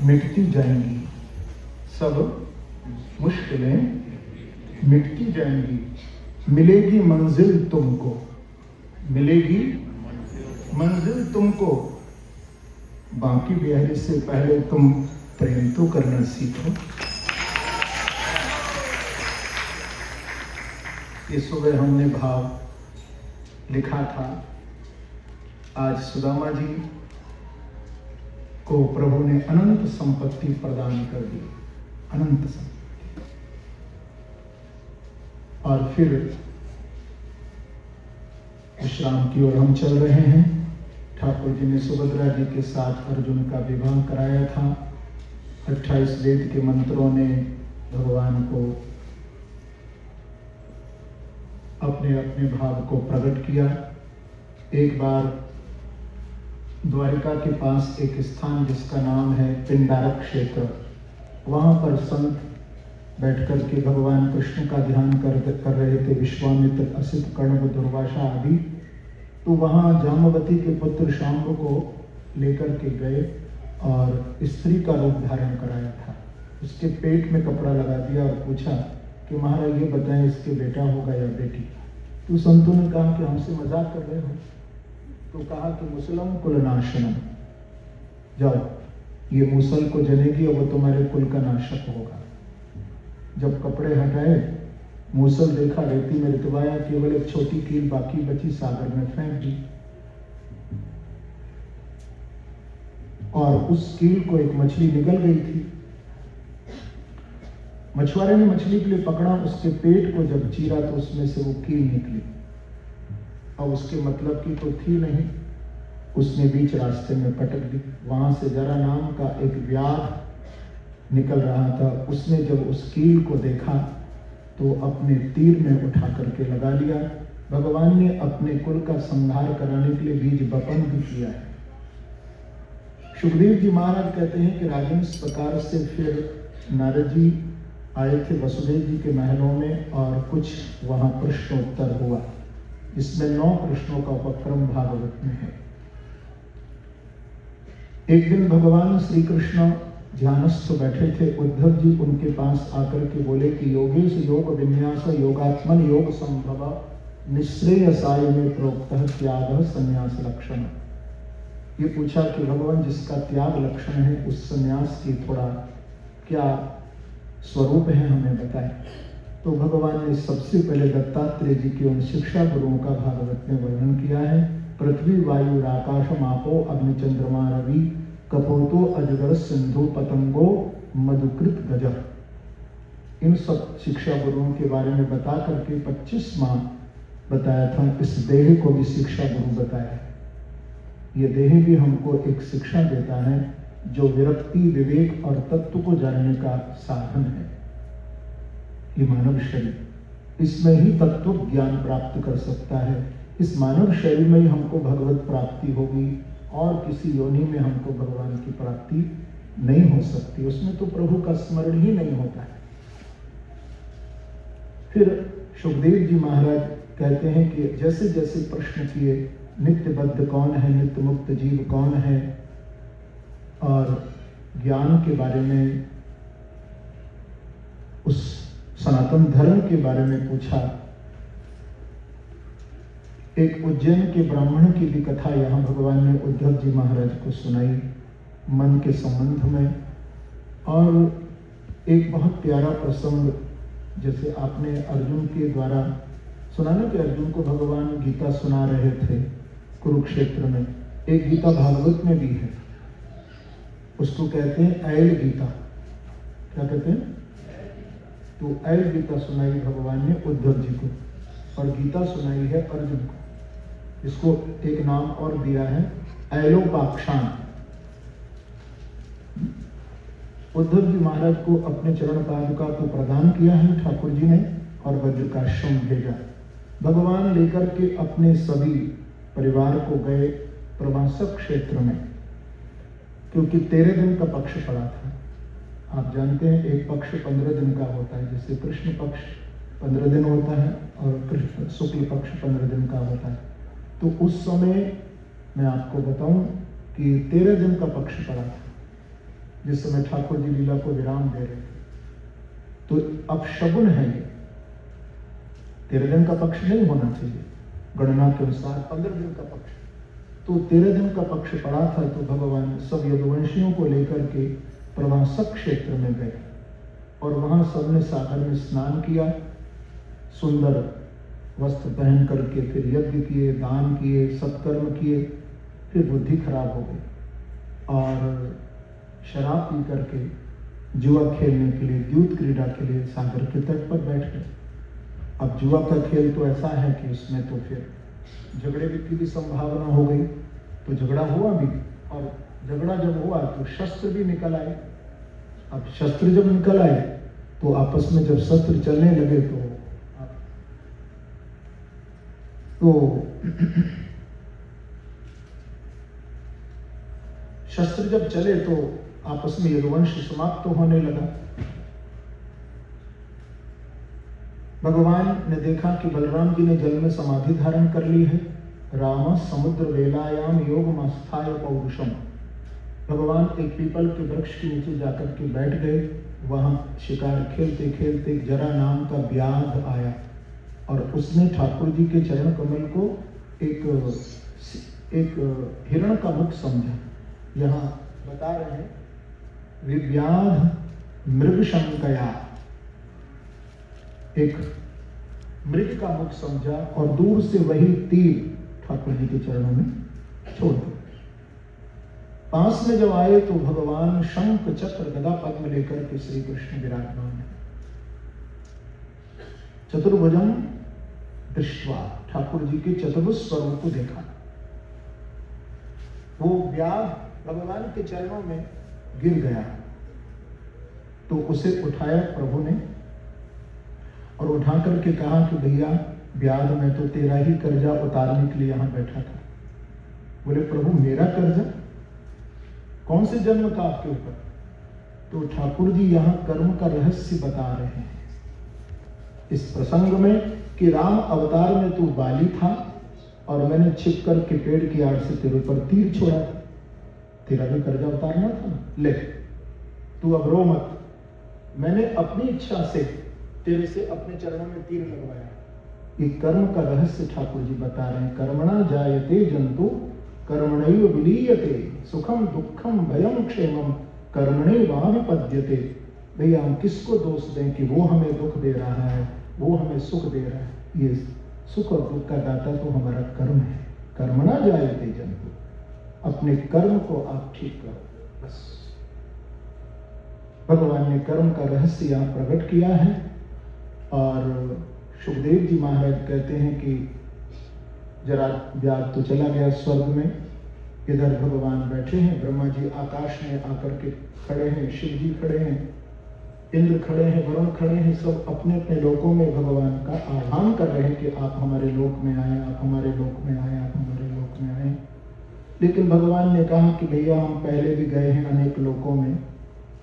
मिटती जाएंगी, सब मुश्किलें मिटती जाएंगी, मिलेगी मंजिल तुमको, मिलेगी मंजिल तुमको। बाकी बिहारी से पहले तुम प्रेम तो करना सीखो। ये सुबह हमने भाव लिखा था। आज सुदामा जी को प्रभु ने अनंत संपत्ति प्रदान कर दी, अनंत संपत्ति। और फिर विश्राम की ओर हम चल रहे हैं। ठाकुर जी ने सुभद्रा जी के साथ अर्जुन का विवाह कराया था। 28 वेद के मंत्रों ने भगवान को अपने अपने भाव को प्रकट किया। एक बार द्वारिका के पास एक स्थान जिसका नाम है पिंडारक क्षेत्र, वहां पर संत बैठ कर के भगवान कृष्ण का ध्यान कर रहे थे, विश्वामित्र, असित, कण्व, दुर्वासा आदि। तो वहां जामवती के पुत्र शाम्ब को लेकर के गए और स्त्री का रूप धारण कराया था। उसके पेट में कपड़ा लगा दिया और पूछा कि महाराज ये बताएं इसके बेटा होगा या बेटी। तो संतों ने कहा कि हमसे मजाक कर रहे हो। तो कहा कि मुसलम कुल नाशनम, जाओ ये मूसल को जनेगी और वो तुम्हारे कुल का नाशक होगा। जब कपड़े हटाए, मूसल देखा, रेती में रितवाया, केवल एक छोटी कील बाकी बची, सागर में फेंक दी। और उस कील को एक मछली निगल गई थी। मछुआरे ने मछली के लिए पकड़ा, उसके पेट को जब चीरा तो उसमें से वो कील निकली। अब उसके मतलब की तो थी नहीं, उसने बीच रास्ते में पटक दी। वहां से जरा नाम का एक व्याध निकल रहा था। उसने जब उस कील को देखा तो अपने तीर में उठा करके लगा लिया। भगवान ने अपने कुल का संहार कराने के लिए बीज बपन भी किया है। सुखदेव जी महाराज कहते हैं कि राजन इस प्रकार से फिर नारद जी आए थे वसुदेव जी के महलों में और कुछ वहां प्रश्नोत्तर हुआ। इसमें 9 प्रश्नों का उपक्रम भागवत में है। एक दिन भगवान श्री कृष्ण ध्यानस्थ बैठे थे। उद्धव जी उनके पास आकर के बोले कि योगेश योग विन्यास योगात्मन योग संभव निश्रेयसाय में प्रोक्तः त्याग संन्यास लक्षण। ये पूछा कि भगवान जिसका त्याग लक्षण है उस संन्यास की थोड़ा क्या स्वरूप है हमें बताएं। तो भगवान ने सबसे पहले दत्तात्रेय जी के उन शिक्षा गुरुओं का भागवत में वर्णन किया है। पृथ्वी वायु आकाश मापो अग्नि चंद्रमा रवि कपोतो अजगर सिंधु पतंगो मधुकृत गजह। इन सब शिक्षा गुरुओं के बारे में बता करके 25 माह बताया था। इस देह को भी शिक्षा गुरु बताया। ये देह भी हमको एक शिक्षा देता है जो विरक्ति विवेक और तत्व को जानने का साधन है। ये मानव शरीर, इसमें ही तत्व ज्ञान प्राप्त कर सकता है। इस मानव शरीर में ही हमको भगवत प्राप्ति होगी और किसी योनि में हमको भगवान की प्राप्ति नहीं हो सकती। उसमें तो प्रभु का स्मरण ही नहीं होता है। फिर सुखदेव जी महाराज कहते हैं कि जैसे जैसे प्रश्न किए, नित्यबद्ध कौन है, नित्य मुक्त जीव कौन है, और ज्ञान के बारे में, उस सनातन धर्म के बारे में पूछा। एक उज्जैन के ब्राह्मण की भी कथा यहाँ भगवान ने उद्धव जी महाराज को सुनाई मन के संबंध में। और एक बहुत प्यारा प्रसंग, जैसे आपने अर्जुन के द्वारा सुना ना कि अर्जुन को भगवान गीता सुना रहे थे कुरुक्षेत्र में। एक गीता भागवत में भी है, उसको कहते हैं ऐल गीता। क्या कहते हैं? तो ऐल गीता सुनाई भगवान ने उद्धव जी को, और गीता सुनाई है अर्जुन को। इसको एक नाम और दिया है ऐलोपाक्षान। उद्धव जी महाराज को अपने चरण पादुका को प्रदान किया है ठाकुर जी ने, और वज्रकाश्यम भेजा। भगवान लेकर के अपने सभी परिवार को गए प्रवासक क्षेत्र में, क्योंकि 13 दिन का पक्ष पड़ा था। आप जानते हैं एक पक्ष 15 दिन का होता है, जैसे कृष्ण पक्ष 15 दिन होता है और शुक्ल पक्ष 15 दिन का होता है। तो उस समय मैं आपको बताऊं कि 13 दिन का पक्ष पड़ा था। जिस समय ठाकुर जी लीला को विराम दे रहे थे। तो अपशगुन है ये, 13 दिन का पक्ष नहीं होना चाहिए, गणना के अनुसार 15 दिन का पक्ष। तो 13 दिन का पक्ष पड़ा था, तो भगवान सब यदुवंशियों को लेकर के प्रवासक क्षेत्र में गए और वहां सबने सागर में स्नान किया, सुंदर वस्त्र पहन करके फिर यज्ञ किए, दान किए, सत्कर्म किए। फिर बुद्धि खराब हो गई और शराब पी करके जुआ खेलने के लिए, द्यूत क्रीड़ा के लिए सागर के तट पर बैठ गए। अब जुआ का खेल तो ऐसा है कि उसमें तो फिर झगड़े की भी संभावना हो गई, तो झगड़ा हुआ भी, और झगड़ा जब हुआ तो शस्त्र भी निकल आए। अब शस्त्र जब निकल आए तो आपस में जब शस्त्र चलने लगे तो शस्त्र जब चले तो आपस में यदुवंश समाप्त होने लगा। भगवान ने देखा कि बलराम जी ने जल में समाधि धारण कर ली है। राम समुद्र वेलायाम योग मस्थाय पौरुषम। भगवान एक पीपल के वृक्ष के नीचे जाकर के बैठ गए। वहां शिकार खेलते खेलते जरा नाम का व्याध आया और उसने ठाकुर जी के चरण कमल को एक हिरण का मुख समझा। यहाँ बता रहे हैं विव्याध मृग शंकया, एक मृग का मुख समझा और दूर से वही तीर ठाकुर जी के चरणों में छोड़ दिया। पास में जब आए तो भगवान शंख चक्र गदा पद्म लेकर के श्री कृष्ण विराजमान है। चतुर्भुजम दृष्टवा, ठाकुर जी के चतुर्भुज स्वरूप को देखा। वो व्याध भगवान के चरणों में गिर गया तो उसे उठाया प्रभु ने और उठा करके कहा कि भैया व्याध, मैं तो तेरा ही कर्जा उतारने के लिए यहां बैठा था। बोले प्रभु मेरा कर्जा? कौन से जन्म का आपके ऊपर? तो ठाकुर जी यहां कर्म का रहस्य बता रहे हैं इस प्रसंग में कि राम अवतार में तू बाली था और मैंने छिप कर के पेड़ की आड़ से तेरे ऊपर तीर छोड़ा था। तेरा भी कर्जा उतारना था ना, ले तू अब रो मत। मैंने अपनी इच्छा से तेरे से अपने चरणों में तीर लगवाया। ये कर्म का रहस्य ठाकुर जी बता रहे हैं। कर्मणा जायते जंतु कर्मणैव विलीयते, सुखम दुखम भयम क्षेमम कर्मणैवाभिपद्यते। भैया हम किसको दोष दें कि वो हमें दुख दे रहा है, वो हमें सुख दे रहा है? ये सुख और दुख का दाता तो हमारा कर्म है। कर्मणा जायते जंतु, अपने कर्म को आप ठीक करो बस। भगवान ने कर्म का रहस्य यहाँ प्रकट किया है। और सुखदेव जी महाराज कहते हैं कि जरा व्याध तो चला गया स्वर्ग में, इधर भगवान बैठे हैं। ब्रह्मा जी आकाश में आकर के खड़े हैं, शिव जी खड़े हैं, इंद्र खड़े हैं, वरुण खड़े हैं। सब अपने अपने लोकों में भगवान का आह्वान कर रहे हैं कि आप हमारे लोक में आए, आप हमारे लोक में आए, आप हमारे लोक में आए। लेकिन भगवान ने कहा कि भैया हम पहले भी गए हैं अनेक लोकों में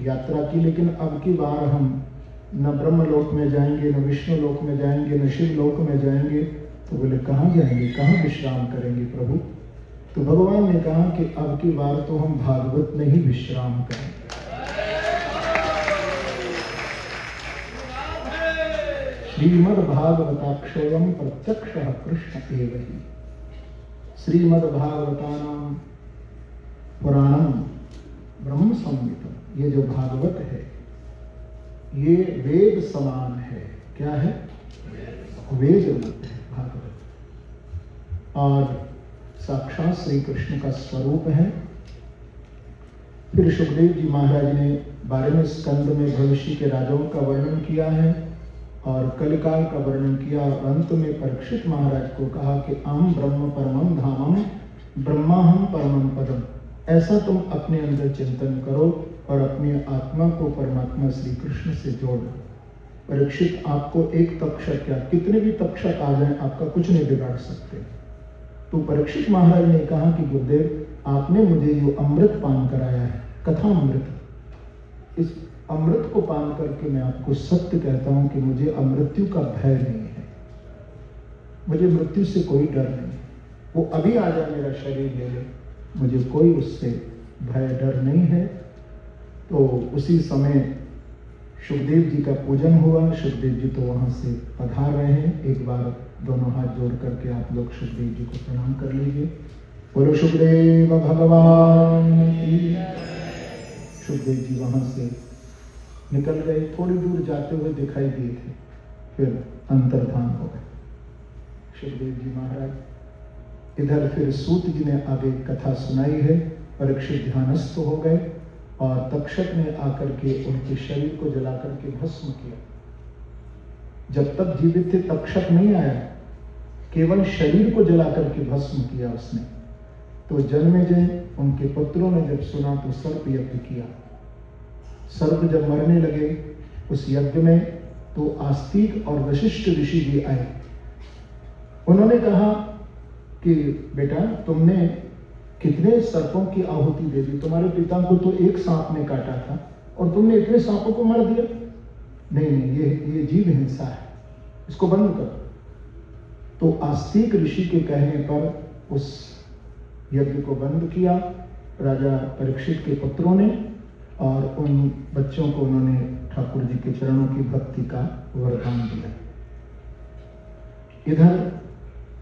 यात्रा की, लेकिन अब की बार हम न ब्रह्म लोक में जाएंगे, न विष्णु लोक में जाएंगे, न शिव लोक में जाएंगे। तो बोले कहाँ जाएंगे, कहाँ विश्राम करेंगे प्रभु? तो भगवान ने कहा कि अब की बार तो हम भागवत में ही विश्राम करेंगे। श्रीमद् भागवताक्षयम प्रत्यक्षः कृष्ण एव हि। श्रीमद् भागवतानाम पुराणम ब्रह्म संहिता, ये जो भागवत है ये वेद समान है। क्या है? वेद रूप है भागवत, और साक्षात श्री कृष्ण का स्वरूप है। फिर सुखदेव जी महाराज ने 12वें स्कंद में भविष्य के राजाओं का वर्णन किया है और कलिकाल का वर्णन किया। और अंत में परीक्षित महाराज को कहा कि अहम ब्रह्म परमं धामम ब्रह्माहम परमं पदम। ऐसा तुम अपने अंदर चिंतन करो और अपनी आत्मा को परमात्मा श्री कृष्ण से जोड़ो। परीक्षित, आपको एक तक्षक क्या कितने भी तक्षक आ जाएं आपका कुछ नहीं बिगाड़ सकते। तो परीक्षित महाराज ने कहा कि गुरुदेव आपने मुझे जो अमृत पान कराया है, कथा अमृत, इस अमृत को पान करके मैं आपको सत्य कहता हूं कि मुझे अमृत्यु का भय नहीं है। मुझे मृत्यु से कोई डर नहीं। वो अभी आ जाए मेरा शरीर ले ले, मुझे कोई उससे भय डर नहीं है। तो उसी समय सुखदेव जी का पूजन हुआ। सुखदेव जी तो वहाँ से पधार रहे हैं। एक बार दोनों हाथ जोड़ करके आप लोग सुखदेव जी को प्रणाम कर लीजिए। बोलो सुखदेव भगवान की। सुखदेव जी वहाँ से निकल गए। थोड़ी दूर जाते हुए दिखाई दिए थे, फिर अंतर्धान हो गए सुखदेव जी महाराज। इधर फिर सूत जी ने आगे कथा सुनाई है। परीक्षित ध्यानस्थ हो गए और तक्षक ने आकर के उनके शरीर को जला करके भस्म किया। जब तक जीवित थे तक्षक नहीं आया, केवल शरीर को जला करके भस्म किया उसने। तो जन्मेजय उनके पुत्रों ने जब सुना तो सर्प यज्ञ किया। सर्प जब मरने लगे उस यज्ञ में, तो आस्तिक और वशिष्ठ ऋषि भी आए। उन्होंने कहा कि बेटा, तुमने कितने सर्पों की आहुति दे दी? तुम्हारे पिता को तो एक सांप ने काटा था और तुमने इतने सांपों को मार दिया। नहीं, ये जीव हिंसा है, इसको बंद करो। तो आस्तिक ऋषि के कहने पर उस यज्ञ को बंद किया राजा परीक्षित के पुत्रों ने, और उन बच्चों को उन्होंने ठाकुर जी के चरणों की भक्ति का वरदान दिया। इधर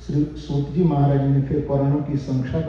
श्री सूत जी महाराज ने फिर पुराणों की संख्या